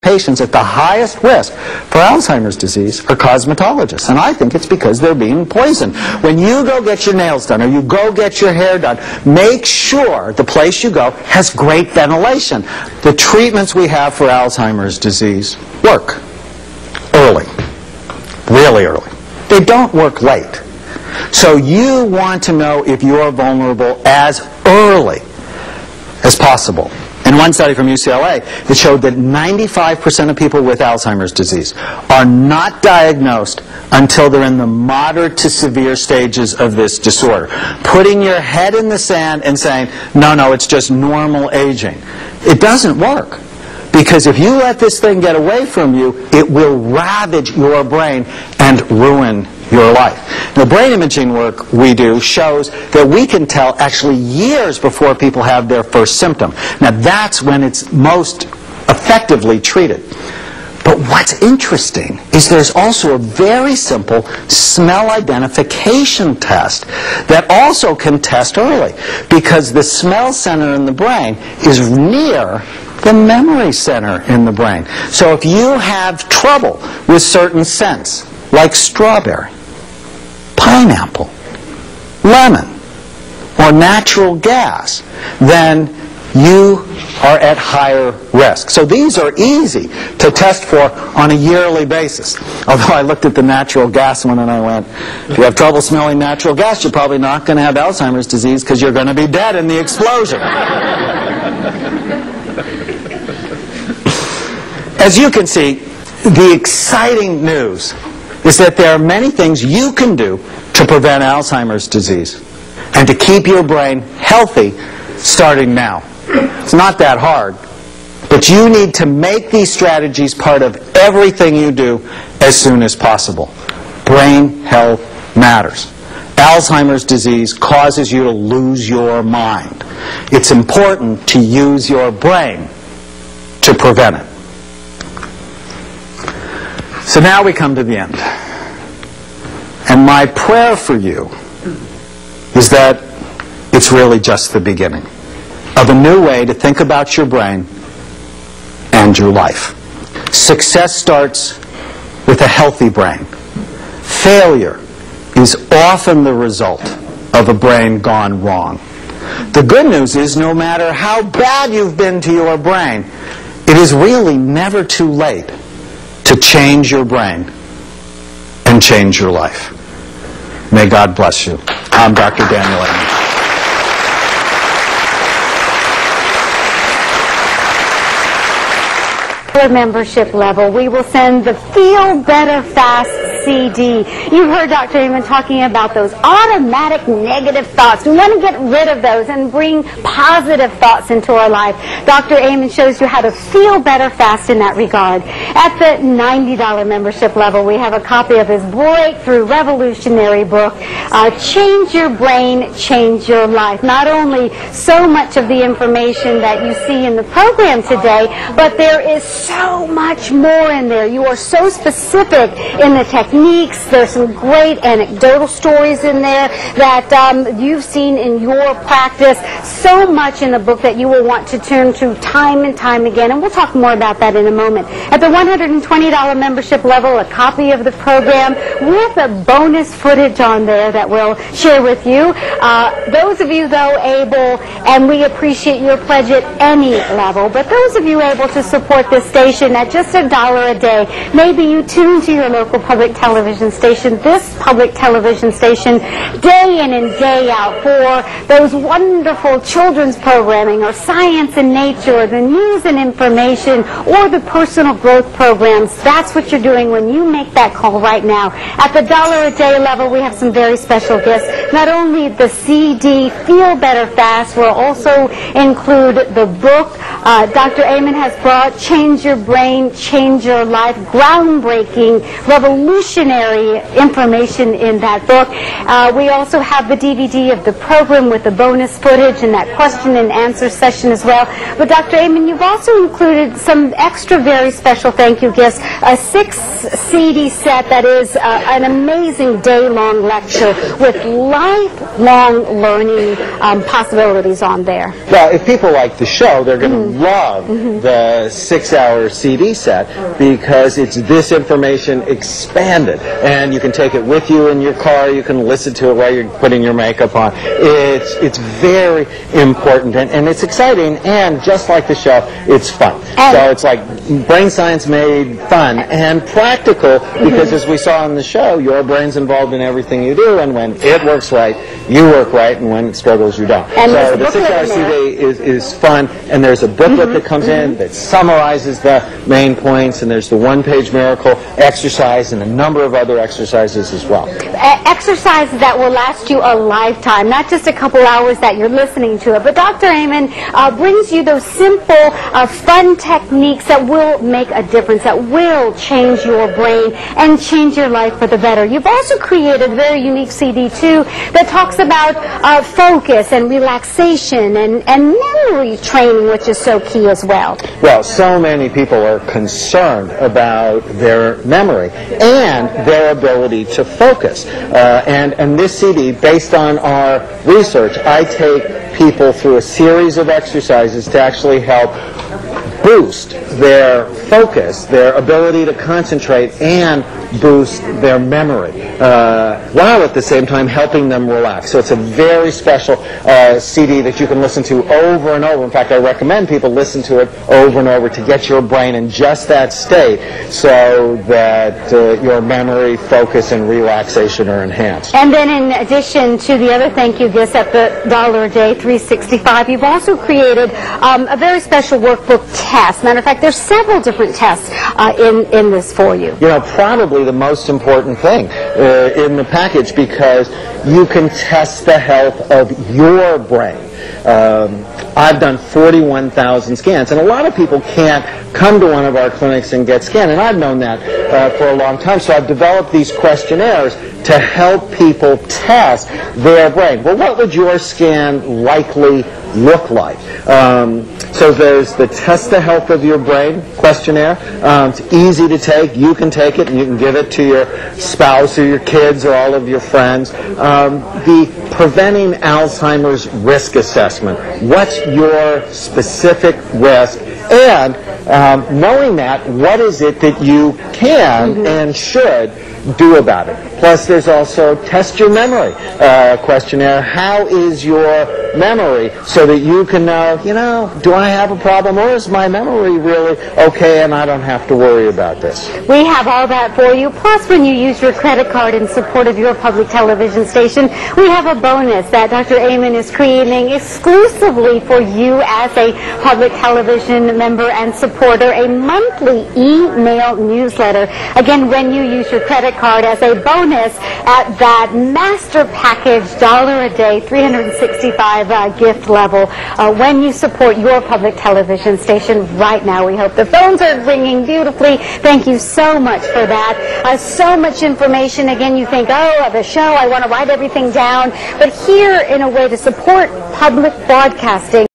patients at the highest risk for Alzheimer's disease are cosmetologists. And I think it's because they're being poisoned. When you go get your nails done or you go get your hair done, make sure the place you go has great ventilation. The treatments we have for Alzheimer's disease work early, really early. They don't work late. So you want to know if you're vulnerable as early as possible. In one study from UCLA, it showed that 95% of people with Alzheimer's disease are not diagnosed until they're in the moderate to severe stages of this disorder. Putting your head in the sand and saying, no, no, it's just normal aging. It doesn't work. Because if you let this thing get away from you, it will ravage your brain and ruin your life. The brain imaging work we do shows that we can tell actually years before people have their first symptom. Now that's when it's most effectively treated. But what's interesting is there's also a very simple smell identification test that also can test early, because the smell center in the brain is near the memory center in the brain. So if you have trouble with certain scents, like strawberry, pineapple, lemon, or natural gas, then you are at higher risk. So these are easy to test for on a yearly basis. Although I looked at the natural gas one and I went, if you have trouble smelling natural gas, you're probably not going to have Alzheimer's disease because you're going to be dead in the explosion. As you can see, the exciting news is that there are many things you can do to prevent Alzheimer's disease and to keep your brain healthy starting now. It's not that hard, but you need to make these strategies part of everything you do as soon as possible. Brain health matters. Alzheimer's disease causes you to lose your mind. It's important to use your brain to prevent it. So now we come to the end. And my prayer for you is that it's really just the beginning of a new way to think about your brain and your life. Success starts with a healthy brain. Failure is often the result of a brain gone wrong. The good news is no matter how bad you've been to your brain, it is really never too late to change your brain and change your life. May God bless you. I'm Dr. Daniel Amen. Membership level, we will send the Feel Better Fast CD. You heard Dr. Amen talking about those automatic negative thoughts. We want to get rid of those and bring positive thoughts into our life. Dr. Amen shows you how to feel better fast in that regard. At the $90 membership level, we have a copy of his breakthrough revolutionary book, Change Your Brain, Change Your Life. Not only so much of the information that you see in the program today, but there is so much more in there. You are so specific in the techniques. There's some great anecdotal stories in there that you've seen in your practice. So much in the book that you will want to turn to time and time again, and we'll talk more about that in a moment. At the $120 membership level, a copy of the program with a bonus footage on there that we'll share with you. Those of you, though, able, and we appreciate your pledge at any level, but those of you able to support this station at just $1 a day, maybe you tune to your local public television station, this public television station, day in and day out for those wonderful children's programming or science and nature or the news and information or the personal growth programs. That's what you're doing when you make that call right now. At the $1 a day level, we have some very special gifts. Not only the CD, Feel Better Fast, we'll also include the book Dr. Amen has brought, Change Your Brain, Change Your Life, groundbreaking, revolutionary cautionary information in that book. We also have the DVD of the program with the bonus footage and that question and answer session as well. But Dr. Amen, you've also included some extra very special thank you gifts, a 6-CD set that is an amazing day-long lecture with lifelong learning possibilities on there. Well, if people like the show, they're going to love the 6-hour CD set because it's this information expanded. And you can take it with you in your car. You can listen to it while you're putting your makeup on. It's very important, and it's exciting, and just like the show, it's fun. So it's like brain science made fun and practical because, as we saw on the show, your brain's involved in everything you do, and when it works right, you work right, and when it struggles, you don't. And so the 6-hour CD is fun, and there's a booklet that comes in that summarizes the main points, and there's the one-page miracle exercise and a number of other exercises as well. Exercises that will last you a lifetime, not just a couple hours that you're listening to it. But Dr. Amen brings you those simple, fun techniques that will make a difference, that will change your brain and change your life for the better. You've also created a very unique CD, too, that talks about focus and relaxation and memory training, which is so key as well. Well, so many people are concerned about their memory and their ability to focus. And this CD, based on our research, I take people through a series of exercises to actually help boost their focus, their ability to concentrate, and boost their memory, while at the same time helping them relax. So it's a very special CD that you can listen to over and over. In fact, I recommend people listen to it over and over to get your brain in just that state so that your memory, focus, and relaxation are enhanced. And then in addition to the other thank you gifts at the $1 a day, $365, you've also created a very special workbook test. Matter of fact, there's several different tests in this for you. You know, probably the most important thing in the package, because you can test the health of your brain. I've done 41,000 scans, and a lot of people can't come to one of our clinics and get scanned, and I've known that for a long time, so I've developed these questionnaires to help people test their brain. Well, what would your scan likely look like? So there's the Test the Health of Your Brain questionnaire. It's easy to take. You can take it, and you can give it to your spouse or your kids or all of your friends. The Preventing Alzheimer's Risk Assessment. What's your specific risk? And knowing that, what is it that you can and should do about it? Plus, there's also Test Your Memory questionnaire. How is your memory, so that you can know, do I have a problem, or is my memory really okay and I don't have to worry about this? We have all that for you. Plus, when you use your credit card in support of your public television station, we have a bonus that Dr. Amen is creating exclusively for you as a public television member and supporter, a monthly email newsletter. Again, when you use your credit card as a bonus at that master package $1 a day, 365 gift level, when you support your public television station right now. We hope the phones are ringing beautifully. Thank you so much for that. So much information. Again, you think, oh, the show, I want to write everything down. But here, in a way to support public broadcasting,